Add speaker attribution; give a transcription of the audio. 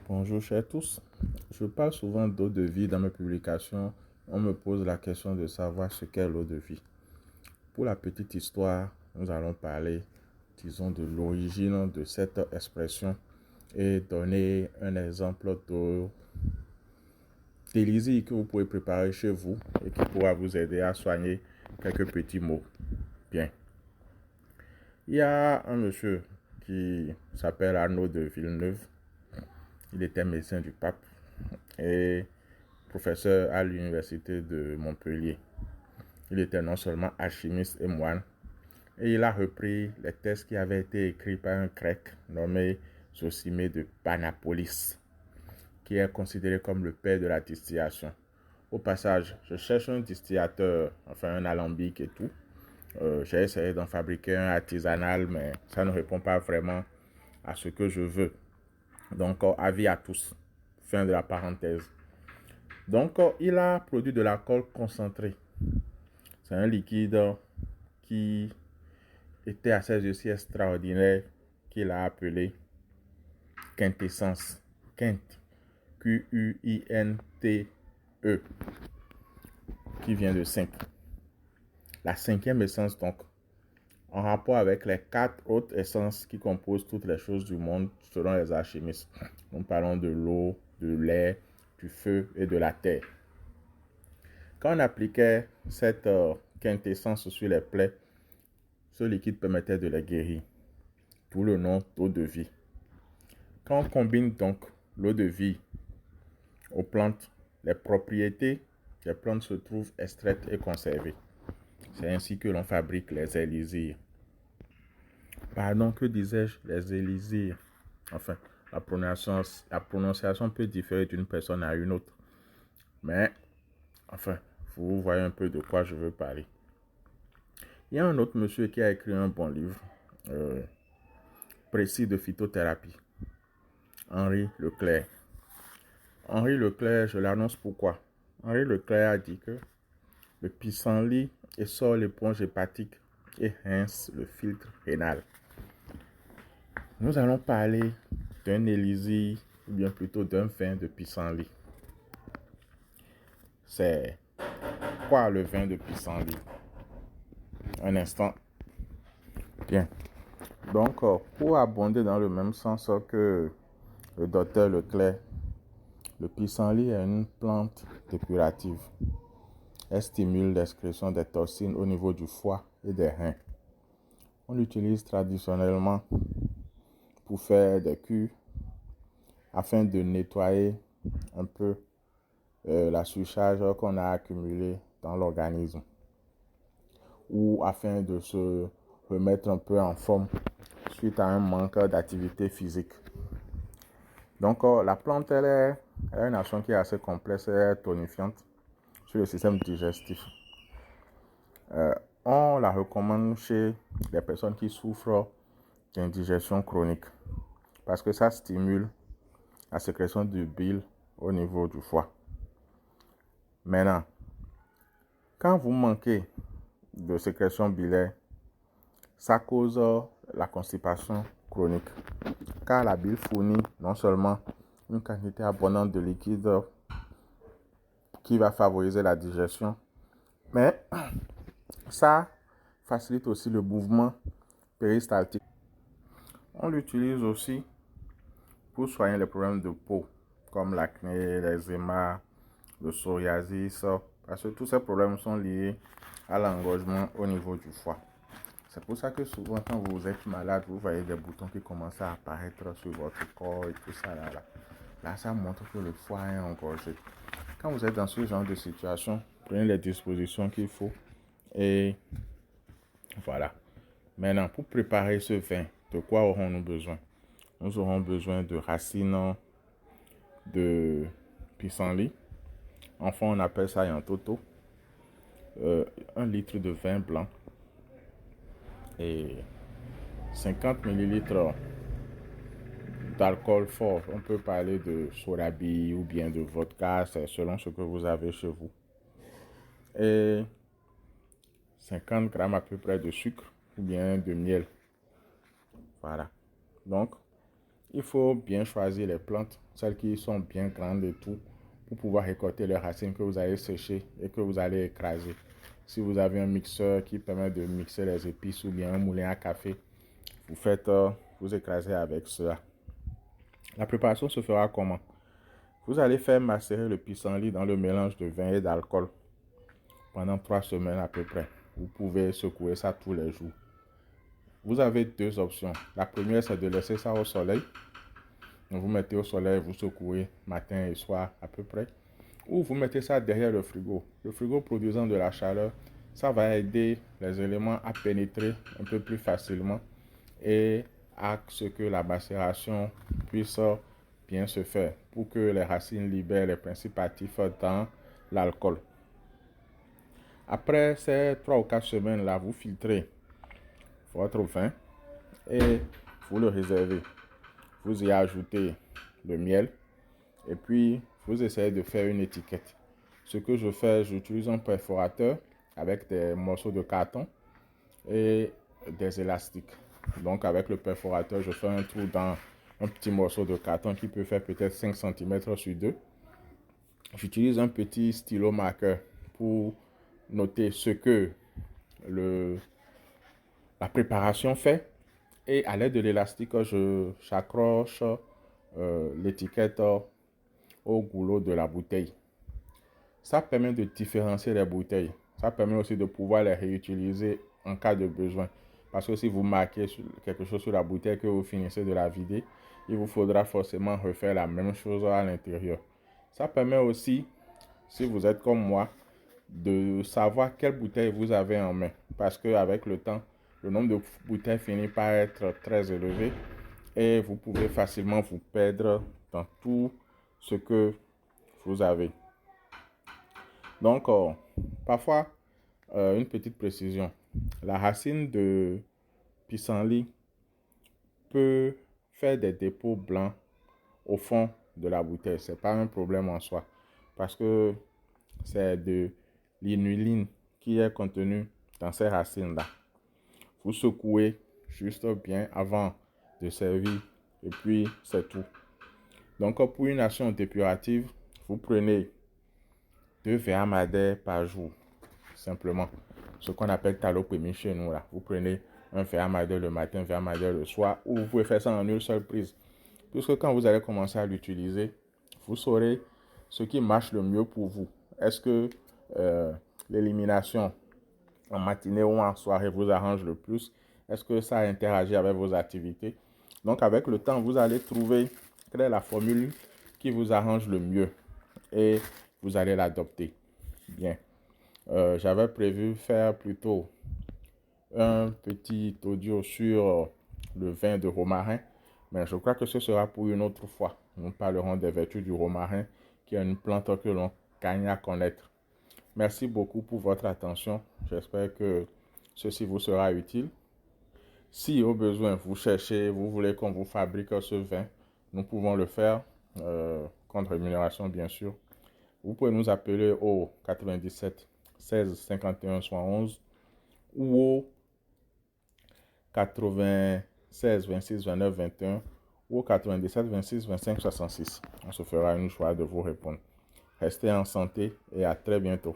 Speaker 1: Bonjour chers tous, je parle souvent d'eau de vie dans mes publications. On me pose la question de savoir ce qu'est l'eau de vie. Pour la petite histoire, nous allons parler, disons, de l'origine de cette expression et donner un exemple d'eau d'Élysie que vous pouvez préparer chez vous et qui pourra vous aider à soigner quelques petits maux. Bien. Il y a un monsieur qui s'appelle Arnaud de Villeneuve. Il était médecin du pape et professeur à l'université de Montpellier. Il était non seulement alchimiste et moine, et il a repris les textes qui avaient été écrits par un grec nommé Zosimé de Panapolis, qui est considéré comme le père de la distillation. Au passage, je cherche un distillateur, enfin un alambic et tout. J'ai essayé d'en fabriquer un artisanal, mais ça ne répond pas vraiment à ce que je veux. Donc, avis à tous. Fin de la parenthèse. Donc, il a produit de l'alcool concentré. C'est un liquide qui était à ses yeux si extraordinaire qu'il a appelé quintessence. Quint. Quinte. Qui vient de 5. La cinquième essence, donc, en rapport avec les 4 autres essences qui composent toutes les choses du monde selon les alchimistes. Nous parlons de l'eau, de l'air, du feu et de la terre. Quand on appliquait cette quintessence sur les plaies, ce liquide permettait de les guérir. D'où le nom d'eau de vie. Quand on combine donc l'eau de vie aux plantes, les propriétés des plantes se trouvent extraites et conservées. C'est ainsi que l'on fabrique les élysirs. Pardon, que disais-je? Les élysirs. Enfin, la prononciation peut différer d'une personne à une autre. Mais, enfin, vous voyez un peu de quoi je veux parler. Il y a un autre monsieur qui a écrit un bon livre précis de phytothérapie. Henri Leclerc. Henri Leclerc, je l'annonce pourquoi. Henri Leclerc a dit que le pissenlit essore l'éponge hépatique et rince le filtre rénal. Nous allons parler d'un élysir, ou bien plutôt d'un vin de pissenlit. C'est quoi le vin de pissenlit? Un instant. Bien. Donc, pour abonder dans le même sens que le docteur Leclerc, le pissenlit est une plante dépurative. Elle stimule l'excrétion des toxines au niveau du foie et des reins. On l'utilise traditionnellement pour faire des cures afin de nettoyer un peu la surcharge qu'on a accumulée dans l'organisme ou afin de se remettre un peu en forme suite à un manque d'activité physique. Donc, la plante, elle a une action qui est assez complexe et tonifiante sur le système digestif. On la recommande chez les personnes qui souffrent d'indigestion chronique parce que ça stimule la sécrétion du bile au niveau du foie. Maintenant, quand vous manquez de sécrétion biliaire, ça cause la constipation chronique car la bile fournit non seulement une quantité abondante de liquide qui va favoriser la digestion, mais ça facilite aussi le mouvement péristaltique. On l'utilise aussi pour soigner les problèmes de peau, comme l'acné, l'eczéma, le psoriasis, parce que tous ces problèmes sont liés à l'engorgement au niveau du foie. C'est pour ça que souvent, quand vous êtes malade, vous voyez des boutons qui commencent à apparaître sur votre corps et tout ça. Là, ça montre que le foie est engorgé. Quand vous êtes dans ce genre de situation, prenez les dispositions qu'il faut et voilà. Maintenant, pour préparer ce vin, de quoi aurons-nous besoin? Nous aurons besoin de racines de pissenlit. Enfin, on appelle ça un toto. 1 litre de vin blanc et 50 ml d'alcool fort. On peut parler de sorabi ou bien de vodka, c'est selon ce que vous avez chez vous. Et 50 grammes à peu près de sucre ou bien de miel. Voilà. Donc, Il faut bien choisir les plantes, celles qui sont bien grandes et tout, pour pouvoir récolter les racines que vous allez sécher et que vous allez écraser. Si vous avez un mixeur qui permet de mixer les épices ou bien un moulin à café, vous écrasez avec cela. La préparation se fera comment? Vous allez faire macérer le pissenlit dans le mélange de vin et d'alcool pendant 3 semaines à peu près. Vous pouvez secouer ça tous les jours. Vous avez deux options. La première, c'est de laisser ça au soleil. Donc, vous mettez au soleil, vous secouez matin et soir à peu près. Ou vous mettez ça derrière le frigo. Le frigo produisant de la chaleur, ça va aider les éléments à pénétrer un peu plus facilement et à ce que la macération puisse bien se faire pour que les racines libèrent les principes actifs dans l'alcool. Après ces 3 ou 4 semaines-là, vous filtrez votre vin et vous le réservez. Vous y ajoutez le miel et puis vous essayez de faire une étiquette. Ce que je fais, j'utilise un perforateur avec des morceaux de carton et des élastiques. Donc avec le perforateur, je fais un trou dans un petit morceau de carton qui peut faire peut-être 5 cm sur 2. J'utilise un petit stylo marqueur pour noter ce que la préparation fait. Et à l'aide de l'élastique, j'accroche l'étiquette au goulot de la bouteille. Ça permet de différencier les bouteilles. Ça permet aussi de pouvoir les réutiliser en cas de besoin. Parce que si vous marquez quelque chose sur la bouteille que vous finissez de la vider, il vous faudra forcément refaire la même chose à l'intérieur. Ça permet aussi, si vous êtes comme moi, de savoir quelle bouteille vous avez en main. Parce qu'avec le temps, le nombre de bouteilles finit par être très élevé et vous pouvez facilement vous perdre dans tout ce que vous avez. Donc, parfois, une petite précision. La racine de pissenlit peut faire des dépôts blancs au fond de la bouteille. Ce n'est pas un problème en soi parce que c'est de l'inuline qui est contenue dans ces racines-là. Vous secouez juste bien avant de servir et puis c'est tout. Donc, pour une action dépurative, vous prenez 2 verres madère par jour. Simplement, ce qu'on appelle talopémie chez nous là. Vous prenez un verre madère le matin, un verre madère le soir, ou vous pouvez faire ça en une seule prise. Puisque quand vous allez commencer à l'utiliser, vous saurez ce qui marche le mieux pour vous. Est-ce que l'élimination en matinée ou en soirée vous arrange le plus? Est-ce que ça interagit avec vos activités? Donc avec le temps, vous allez trouver quelle est la formule qui vous arrange le mieux et vous allez l'adopter. Bien. J'avais prévu faire plutôt un petit audio sur le vin de romarin, mais je crois que ce sera pour une autre fois. Nous parlerons des vertus du romarin, qui est une plante que l'on gagne à connaître. Merci beaucoup pour votre attention. J'espère que ceci vous sera utile. Si au besoin vous voulez qu'on vous fabrique ce vin, nous pouvons le faire, contre rémunération bien sûr. Vous pouvez nous appeler au 97 16 51 71 ou au 96 26 29 21 ou au 97 26 25 66. On se fera une joie de vous répondre. Restez en santé et à très bientôt.